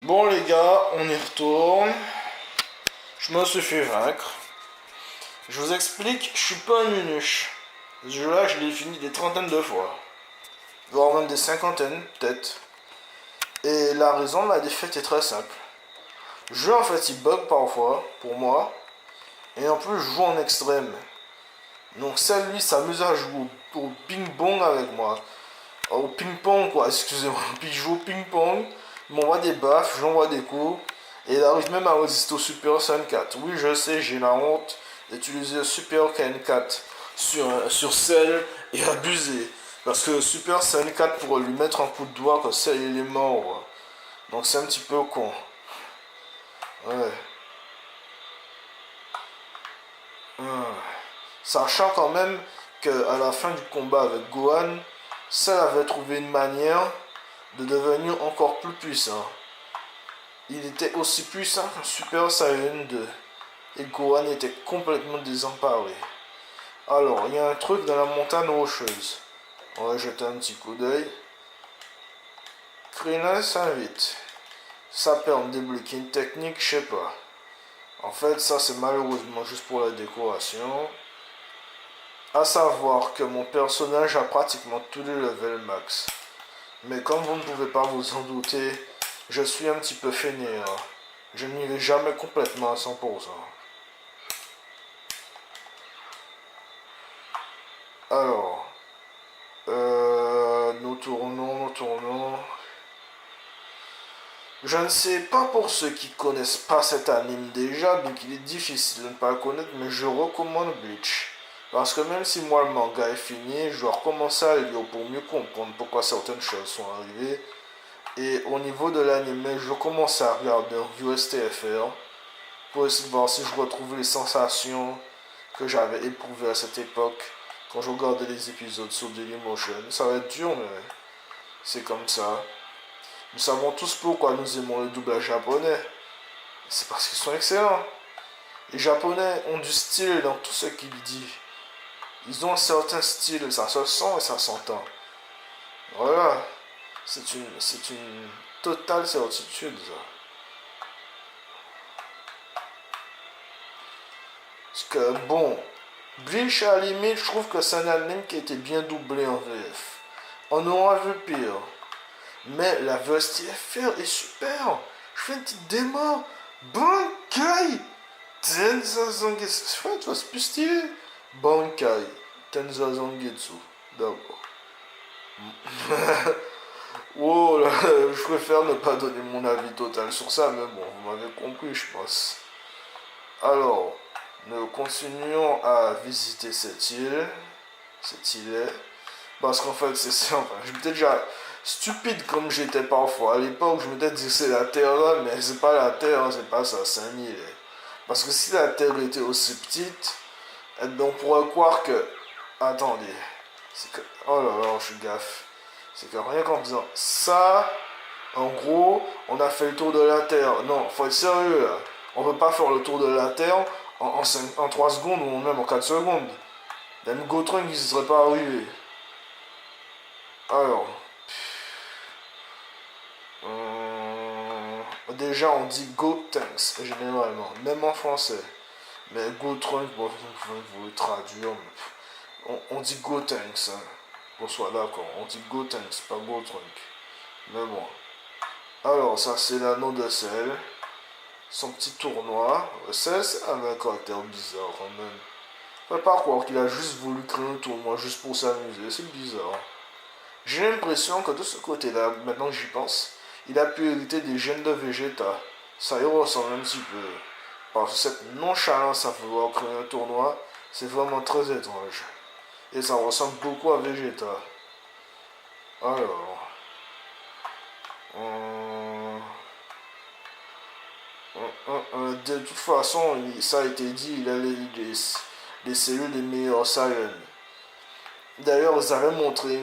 Bon les gars, on y retourne. Je me suis fait vaincre. Je vous explique, je suis pas un nunuche. Ce jeu-là, je l'ai fini des trentaines de fois. Voire même des cinquantaines, peut-être. Et la raison de la défaite est très simple. Le jeu, en fait, il bug parfois, pour moi. Et en plus, je joue en extrême. Donc, celle, lui, s'amuse à jouer au ping-pong avec moi. Au ping-pong, quoi, excusez-moi. Puis, je joue au ping-pong. Il m'envoie des baffes, j'envoie des coups. Et il arrive même à résister au Super Saiyan 4. Oui, je sais, j'ai la honte d'utiliser le Super Saiyan 4 sur Cell et abuser. Parce que le Super Saiyan 4 pourrait lui mettre un coup de doigt que Cell il est mort. Donc c'est un petit peu con. Ouais. Sachant quand même qu'à la fin du combat avec Gohan, Cell avait trouvé une manière de devenir encore plus puissant. Il était aussi puissant qu'un Super Saiyan 2. Et Gohan était complètement désemparé. Alors, il y a un truc dans la montagne rocheuse. On va jeter un petit coup d'œil. Krillin s'invite. Ça permet de débloquer une technique, je sais pas. En fait, ça c'est malheureusement juste pour la décoration. À savoir que mon personnage a pratiquement tous les levels max. Mais comme vous ne pouvez pas vous en douter, je suis un petit peu fainéant. Je n'y vais jamais complètement à 100%. Alors, nous tournons. Je ne sais pas pour ceux qui connaissent pas cet anime déjà, bien qu'il est difficile de ne pas le connaître, mais je recommande Bleach. Parce que même si moi le manga est fini, je dois recommencer à le lire pour mieux comprendre pourquoi certaines choses sont arrivées. Et au niveau de l'anime, je commence à regarder un USTFR pour essayer de voir si je retrouve les sensations que j'avais éprouvées à cette époque quand je regardais les épisodes sur Dailymotion. Ça va être dur, mais c'est comme ça. Nous savons tous pourquoi nous aimons le doublage japonais. C'est parce qu'ils sont excellents. Les Japonais ont du style dans tout ce qu'ils disent. Ils ont un certain style, ça se sent et ça s'entend. Voilà. C'est une totale certitude, ça. Parce que, bon, Bleach, à la limite, je trouve que c'est un anime qui a été bien doublé en VF. On aura vu pire. Mais la VSTFR est super. Je fais une petite démo. Bankai Tenza Zangetsu. Ouais, tu vois, c'est plus stylé. Bankai Tenza Zangetsu. D'accord. Oh là, je préfère ne pas donner mon avis total sur ça, mais bon, vous m'avez compris, je pense. Alors, nous continuons à visiter cette île. Cette île. Parce qu'en fait, c'est ça. Enfin, je m'étais déjà stupide comme j'étais parfois. À l'époque, je m'étais dit que c'est la Terre là, mais c'est pas la Terre, c'est pas ça, c'est un île. Parce que si la Terre était aussi petite, eh ben, on pourrait croire que. Attendez. C'est que. Oh là là, je suis gaffe. C'est que rien qu'en disant ça, en gros, on a fait le tour de la Terre. Non, faut être sérieux là. On peut pas faire le tour de la Terre en 3 secondes ou même en 4 secondes. Même Gotrun, il ne serait pas arrivé. Alors, déjà on dit Go Thanks généralement, même en français. Mais Go Trunk, bon, vous le traduire. On dit Go Thanks, hein, qu'on soit d'accord. On dit Go Thanks, pas Go Trunk. Mais bon. Alors, ça c'est l'anneau de sel. Son petit tournoi. C'est un caractère bizarre quand même. Faut pas croire qu'il a juste voulu créer un tournoi juste pour s'amuser. C'est bizarre. J'ai l'impression que de ce côté-là, maintenant que j'y pense, il a pu hériter des gènes de Vegeta. Ça y ressemble un petit peu. Parce que cette nonchalance à vouloir créer un tournoi, c'est vraiment très étrange. Et ça ressemble beaucoup à Vegeta. Alors. De toute façon, ça a été dit, il a les cellules des meilleurs Saiyans. D'ailleurs, ils avaient montré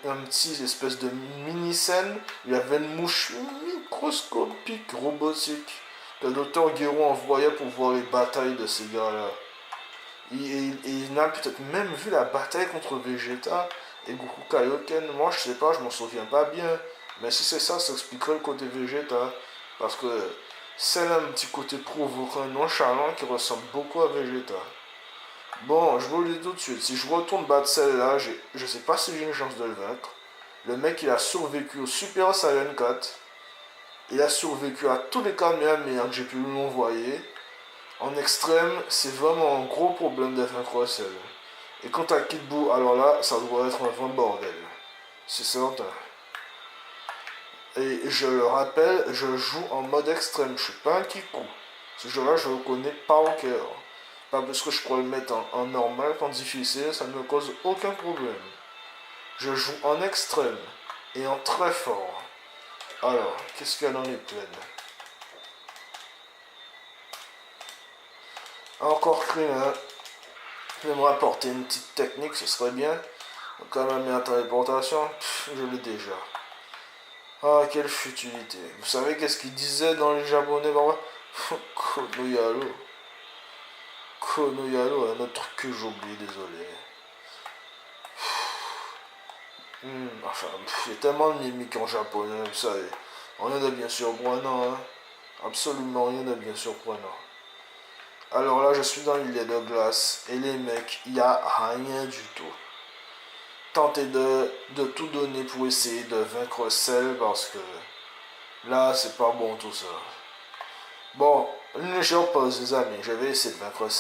un petit espèce de mini-scène. Il y avait une mouche microscopique, robotique, que le docteur Gero envoyait pour voir les batailles de ces gars-là. Il a peut-être même vu la bataille contre Vegeta et Goku Kaioken. Moi, je sais pas, je m'en souviens pas bien. Mais si c'est ça, ça expliquerait le côté Vegeta. Parce que celle a un petit côté provoquant et nonchalant qui ressemble beaucoup à Vegeta. Bon, je vous le dis tout de suite, si je retourne battre celle-là, je sais pas si j'ai une chance de le vaincre. Le mec, il a survécu au Super Saiyan 4. Il a survécu à tous les Kamehameha que j'ai pu lui envoyer. En extrême, c'est vraiment un gros problème de vaincre Cell. Et quant à Kid Buu, alors là, ça doit être un vrai bordel. C'est certain. Et je le rappelle, je joue en mode extrême, je suis pas un Kiku. Ce jeu-là, je le connais par cœur. Pas parce que je pourrais le mettre en normal, qu'en difficile, ça ne me cause aucun problème. Je joue en extrême et en très fort. Alors, qu'est-ce qu'il y a dans les plaines? Encore Krillin. J'aimerais apporter une petite technique, ce serait bien. Quand même, la téléportation, je l'ai déjà. Ah, quelle futilité. Vous savez qu'est-ce qu'ils disaient dans les japonais, par Konoyalo. Konoyalo, un autre truc que j'oublie, désolé. Enfin, il y a tellement de mimiques en japonais, vous savez. Rien de bien surprenant, hein. Absolument rien de bien surprenant. Alors là, je suis dans l'île de glace, et les mecs, il n'y a rien du tout. Tentez de tout donner pour essayer de vaincre Cell, parce que là, c'est pas bon tout ça. Bon, une légère pause, les amis, je vais essayer de vaincre Cell.